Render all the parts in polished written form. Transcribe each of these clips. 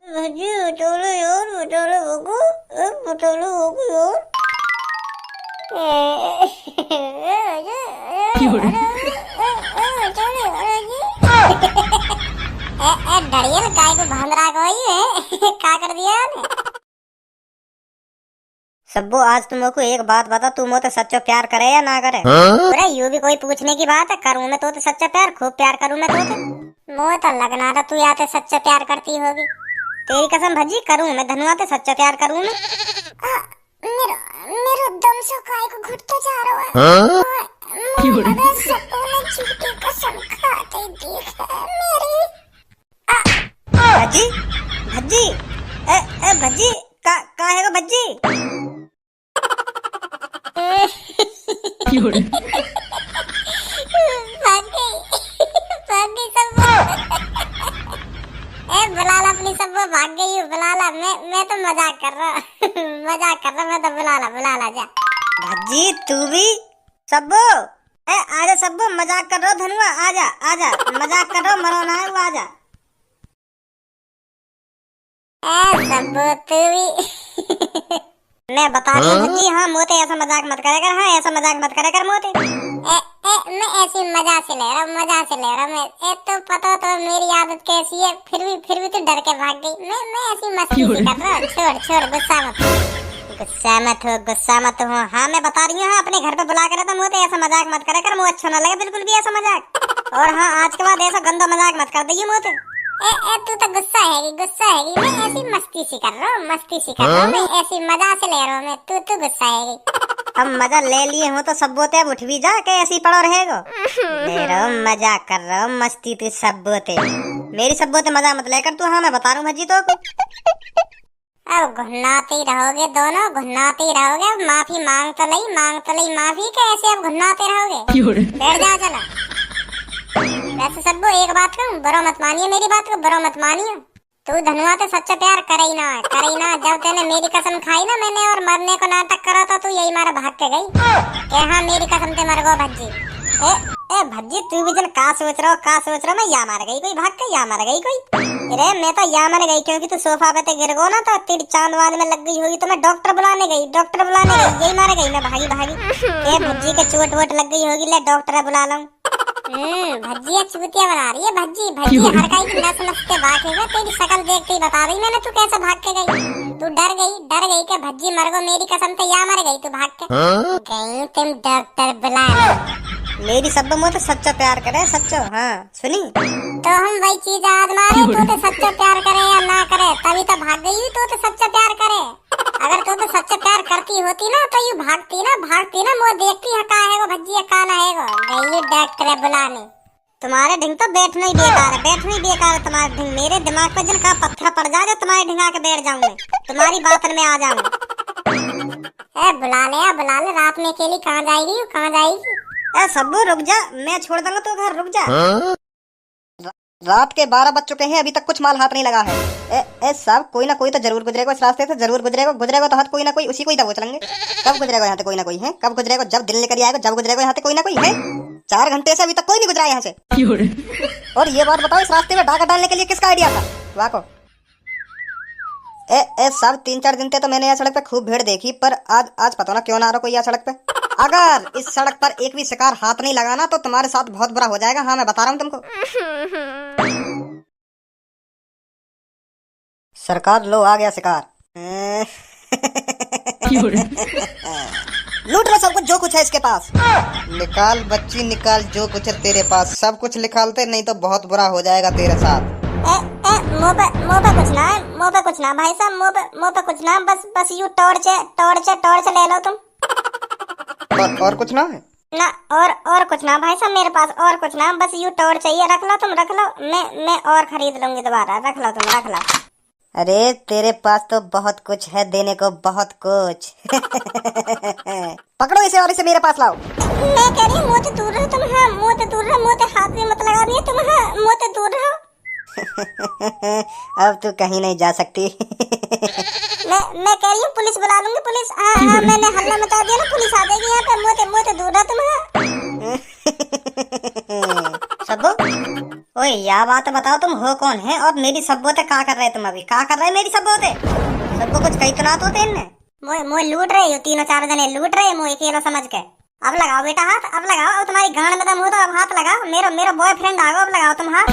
भजी बटोलो यार, बटोलो बगू, बटोलो बगू यार। डरियल काय को भांदरा कोई है का कर दिया ने। सब्बू आज तुमको एक बात बता, तू मोते सच्चो प्यार करे या ना करे? अरे यू भी कोई पूछने की बात है? करूँ मैं तो सच्चा प्यार, खूब प्यार करूँ मैं तो। मोह तो लगना था तू याते सच्चा प्यार करती होगी। तेरी कसम भजी करूँ मैं धनुआ ते सच्चा प्यार करूँ मैं। मेरा मेरा दम से काय को घुटता जा रहा है। मेरा सपने झूठी कसम खाते देखा मेरी। भजी भजी ए भजी का है भजी? बुलाला अपनी सब भाग गई। बुलाला मैं तो मजाक कर रहा मजाक कर रहा मैं तो। बुलाला जा भज्जी तू भी। सब्बू आजा सब्बू, मजाक कर रहा धनुआ, आजा आजा मजाक कर रहा, मरो ना है वो, आजा। सब्बू तू भी। मैं बता रही हूँ भज्जी, हाँ मोते ऐसा मजाक मत करे कर। हाँ ऐसा मजाक मत करे कर मोते। मैं ऐसी मजा से ले रहा मैं। तो पता तो मेरी आदत कैसी है, फिर भी तू डर के भाग गई। मैं ऐसी मस्ती कर रहा। छोड़ गुस्सा मत हो। हाँ मैं बता रही हूँ, हाँ अपने घर पे बुला कर था मोते ऐसा मजाक मत करे कर, मुझे अच्छा ना लगे बिल्कुल भी ऐसा मजाक। और हाँ आज के बाद ऐसा गंदा मजाक मत कर दिए मोते। तू तो गुस्सा हैगी। मैं ऐसी मस्ती सी कर रहा हूँ मैं ऐसी मजा से ले रहा हूँ मैं। तू गुस्सा हैगी। अब मजा ले लिए हो तो सब्बोते अब उठ भी जा के ऐसी पड़ो रहेगो। ले रहा हूँ मजाक कर रहा हूँ मस्ती तू सब्बोते। मेरी सब्बोते मजा मत लेकर तू। हाँ मैं बता रहा हूँ भजी तो। अब घुन्नाते ही रहोगे दोनों, घुन्नाते ही रहोगे। अब माफी मांग तो लई माफी कैसे अब घुन्नाते रहोगे। बैठ जा चला। वैसे सब्बू एक बात कहूँ, बुरा मत मानिए मेरी बात को, बुरा मत मानिए। तू धनुआ तो सच्चा प्यार करे ही ना। जब तेने मेरी कसम खाई ना मैंने और मरने को नाटक करा था, तू यही मारा भाग के गई कि हाँ मेरी कसम ते मर गो भज्जी। भज्जी तू भी जन का सोच रहा मैं या मार गई कोई भाग के, या मार गई कोई। अरे मैं तो या मर गई क्योंकि तू सोफा पे ते गिर गो ना, तो तेरी चांद वाद में लग गई होगी तो मैं डॉक्टर बुलाने गई यही मार गई मैं भागी। भज्जी के चोट वोट लग गई होगी, ले डॉक्टर बुला लाऊं। भज्जी चूतिया बना रही है भज्जी हर काई की नस के भागेगा। तेरी शक्ल देखते ही बता रही मैंने तू कैसे भाग के गई। तू डर गई के भज्जी मर गो मेरी कसम से, या मर गई तू भाग के गई। तुम डॉक्टर बुला मेरी सब मुँह तो सच्चा प्यार करे सच्चो। हाँ सुनी तो हम वही चीज आजमा रहे। तो सच्चा प्यार करे या ना करे तभी तो भाग गई। तो सच्चा प्यार करे, अगर तो सच्चा प्यार करती होती ना तो यू भागती ना मुझे देखती है का है वो भज्जी का ना है वो। गई डॉक्टर बुलाने। तुम्हारे ढिंग तो बैठना ही बेकार है तुम्हारे ढिंग। मेरे दिमाग पे जन का पत्थर पड़ जाए जो तुम्हारे ढिंगा के बैठ जाऊं मैं, तुम्हारी बात में आ जाऊं। बुला ले रात में अकेली कहाँ जाएगी। सब्बू रुक जा, मैं छोड़ दूंगा तो घर, रुक जा। रात के 12 बज चुके हैं, अभी तक कुछ माल हाथ नहीं लगा है। सब कोई ना कोई तो जरूर गुजरेगा इस रास्ते से, जरूर गुजरेगा तो हाथ कोई ना कोई उसी को ही दबो चलेंगे। कब गुजरेगा यहाँ से कोई ना कोई है, कब गुजरेगा जब दिल लेकर आएगा, जब गुजरेगा यहाँ से कोई ना कोई है। 4 घंटे से अभी तक कोई नहीं गुजरा यहाँ से। और ये बात बताओ, इस रास्ते में डाका डालने के लिए किसका आइडिया था? वाको सब 3-4 दिन तो मैंने यहाँ सड़क पे खूब भीड़ देखी, पर आज पता ना क्यों ना आ रहा कोई यहाँ सड़क पे। अगर इस सड़क पर एक भी शिकार हाथ नहीं लगाना तो तुम्हारे साथ बहुत बुरा हो जाएगा। हाँ मैं बता रहा हूँ तुमको। सरकार लो आ गया शिकार। लूट लो सब कुछ जो कुछ है इसके पास। निकाल बच्ची निकाल जो कुछ है तेरे पास, सब कुछ निकालते नहीं तो बहुत बुरा हो जाएगा तेरे साथ। मुँह पे कुछ ना भाई साहब, मुँह पे कुछ ना, बस यू टॉर्च ले लो तुम। और कुछ ना है ना, और कुछ ना भाई साहब मेरे पास, और कुछ ना, बस यू टॉर्च चाहिए। रख लो तुम, रख लो, मैं और खरीद लूंगी दोबारा। रख लो तुम, रख लो। अरे तेरे पास तो बहुत कुछ है देने को, बहुत कुछ। पकड़ो इसे और इसे मेरे पास लाओ। मैं कह रही हूँ मुँह से दूर रहो तुम। हाँ मुँह से दूर रहो, मुँह से हाथ भी मत लगा रही है तुम। हाँ मुँह से दूर रहो। अब तू कहीं नहीं जा सकती। मैं कह रही हूँ पुलिस बुला लूंगी, पुलिस। हाँ मैंने हल्ला मचा दिया ना, पुलिस आ जाएगी यहाँ पे। मुँह से दूर रहो तुम। हाँ सब्बू ओए या बात बताओ, तुम हो कौन है और मेरी सब्बोते का कर रहे तुम? अभी का कर रहे मेरी सब्बोते? सबको कुछ कही तो ना तो तेने मोए लूट रहे हो, तीनों चार जने लूट रहे मोए अकेला समझ के। अब लगाओ बेटा हाथ, अब लगाओ। अब तुम्हारी गांड में दम हो तो अब हाथ लगाओ। मेरा बॉयफ्रेंड आ गया, अब लगाओ तुम हाथ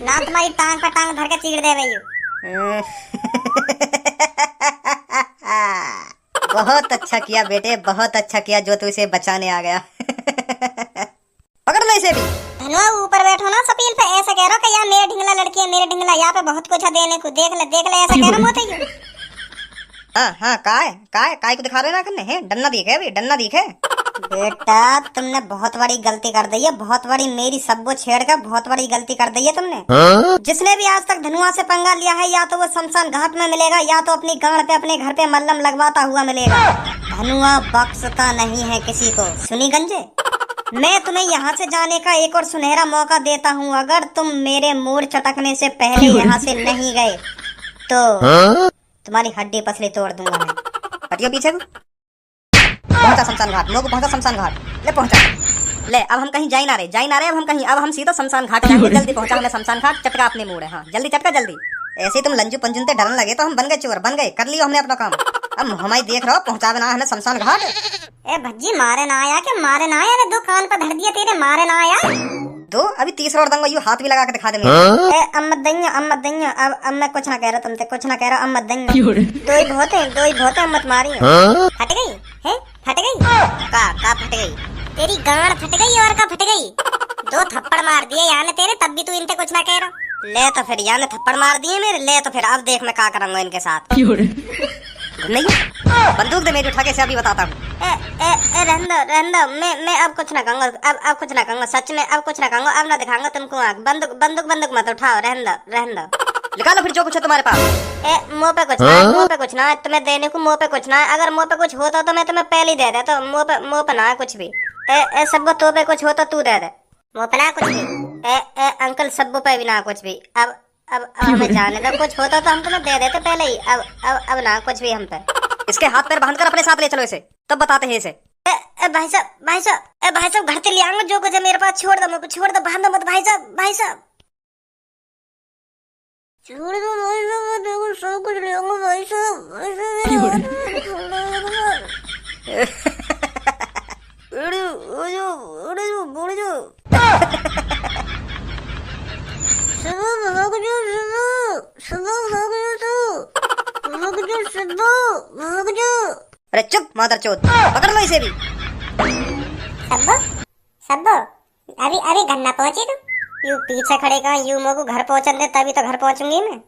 ना। तुम्हारी टांग पर टांग धर के चीड़ दे रही हूँ। बहुत अच्छा किया बेटे, बहुत अच्छा किया जो तू इसे बचाने आ गया। पकड़ लो इसे भी। धनुआ ऊपर बैठो ना सपील पे, ऐसा कह रहा कि यार मेरे ढिंगला लड़की है, मेरे ढिंगला यहाँ पे बहुत कुछ है देने को, देख ले ऐसा कह रहा मोते। हाँ काय को दिखा रहे ना करने हैं? डन्ना दिखे अभी, डन्ना दिखे। बेटा तुमने बहुत बड़ी गलती कर दी है, बहुत बड़ी। मेरी सब्बो छेड़ कर बहुत बड़ी गलती कर दी है तुमने। जिसने भी आज तक धनुआ से पंगा लिया है, या तो वो शमशान घाट में मिलेगा या तो अपनी गांड पे अपने घर पे मल्लम लगवाता हुआ मिलेगा। धनुआ बख्शता नहीं है किसी को, सुनी गंजे। मैं तुम्हें यहाँ से जाने का एक और सुनहरा मौका देता हूँ। अगर तुम मेरे मोड़ चटकने से पहले यहाँ से नहीं गए तो तुम्हारी हड्डी पसली तोड़ दूंगा मैं। हटियो पीछे को। पहुंचा शमशान घाट, लोग पहुंचा शमशान घाट। ले पहुंचा। ले अब हम कहीं जा ही ना रहे, अब हम सीधा शमशान घाट जाएंगे। जल्दी पहुंचा हमें शमशान घाट। चटका अपने मोड़ है। हाँ जल्दी चटका जल्दी। ऐसे तुम लंजू पंजुनते डरने लगे तो हम बन गए चोर, बन गए, कर लियो हमने अपना काम। अब हमारी देख रहो, पहुंचा देना हमें शमशान घाट। ए भज्जी मारे ना आया के मारे ना आया? दो कान पर धर दिया तेरे, मारे ना आया? दो अभी तीसरा और दंगा, यू हाथ भी लगा के दिखा देंगे। अम्मत दैया अब मैं कुछ ना कह रहा तुमसे, कुछ ना कह रहा। अम्मत दैया दो ही बहुत है अम्मत मारी है। फट गई है, फट गई का फट गई? तेरी गांड फट गई और का फट गई? दो थप्पड़ मार दिए यहाँ ने तेरे, तब भी तू इनसे कुछ ना कह रहा। ले तो फिर यहाँ ने थप्पड़ मार दिए मेरे, ले तो फिर अब देख मैं क्या करूंगा इनके साथ। नहीं बंदूक दे मेरी, उठा के अभी बताता हूँ। रहने दो, मैं अब कुछ ना कहूँगा, अब कुछ ना कहूँगा, सच में अब कुछ ना कहूँगा, अब ना दिखाऊंगा तुमको आँख। बंदूक मत उठाओ, रहने दो। निकालो फिर जो कुछ है तुम्हारे पास। मुँह पे कुछ ना है तुम्हें देने को, मुँह पे कुछ ना है। अगर मुँह पे कुछ होता तो मैं तुम्हें पहले ही दे देता। मुँह पे ना है कुछ भी। सब्बो तो पे कुछ होता तू दे दे, मुँह पे ना कुछ भी। अंकल सब्बो पे भी ना कुछ भी। अब हमें जाने दो, कुछ होता तो हम तुम्हें दे देते पहले ही। अब ना कुछ भी हम पे। इसके हाथ पैर बांध कर अपने साथ ले चलो इसे, तब बताते हैं इसे। भाई साहब घर से ले आऊंगा जो कुछ है मेरे पास। छोड़ दो, बांध दो मत भाई साहब। छोड़ दो मैं सब कुछ ले आऊंगा भाई साहब। अरे चुप मादरचोद, पकड़ लो इसे भी। सब्बो अभी घर ना पहुंची तू? यू पीछे खड़े का यू मोको घर पहुंचन दे, तभी तो घर पहुंचूंगी मैं।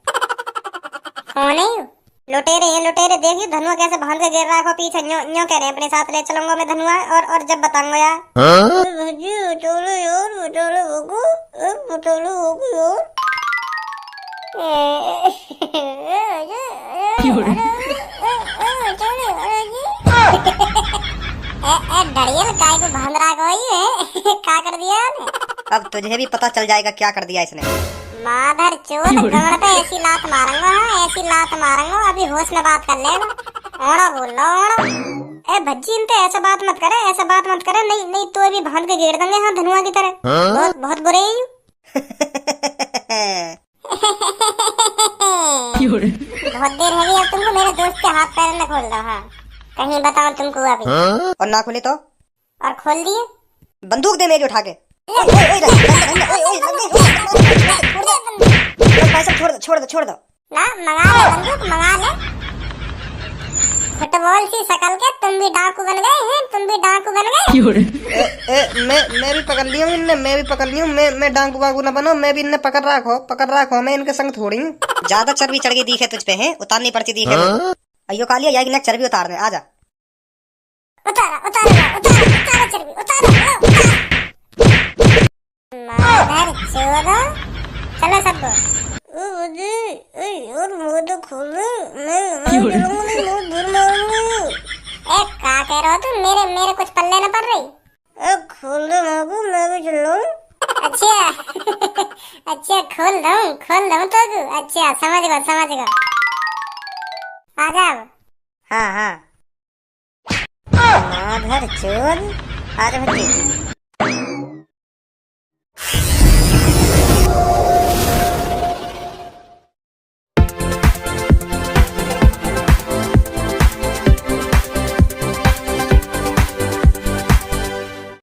कौन है यू? लुटेरे देखियो धनुआ कैसे बांध के गिर रहा है पीछे। न्यो कह रहे हैं अपने साथ ले चलूंगा मैं धनुआ, और जब बताऊंगा यार। डरियल काय को बांध रहा है क्या कर दिया ने? अब तुझे भी पता चल जाएगा क्या कर दिया इसने। माधर चोद गाड़ पे ऐसी लात मारूंगा, ऐसी लात मारूंगा, अभी होश में बात कर लेगा। ओड़ा बोल लो ओड़ा। ए भज्जी इनते ऐसा बात मत करे, नहीं तो भी बांध के घेर देंगे हाँ धनुआ की तरह। बहुत बुरे हैं बहुत देर है अब तुमको मेरे दोस्त के हाथ पैर न खोल दो। हाँ कहीं बताओ तुमको अभी। और ना खोले तो? और खोल दिए। बंदूक दे मेरी उठा के। छोड़ दो ना, मंगा ले फुटबॉल सी शकल के। तुम भी डाकू बन गए। मैं भी पकड़ ली हूँ इनने, मैं डाकू वाकू न बनो, मैं भी इनने पकड़ रखो, मैं इनके संग थोड़ी हूँ। ज्यादा चर्बी चढ़ गई दिखे तुझ पे है, उतारनी पड़ती दिखे। अयो कालिया या इन्हें चर्बी उतारने आजा। उतारा चर्बी माधर चोदा। चलो सब और मुंह तो खोल। क्या कह रहा हो तुम? मेरे कुछ पल्ले न पड़ रही। खोल दो बाबू, मैं भी चल लूं। अच्छा खोल दो तो। अच्छा समझ गया आ जाओ। हाँ माधर चोद आ जाओ।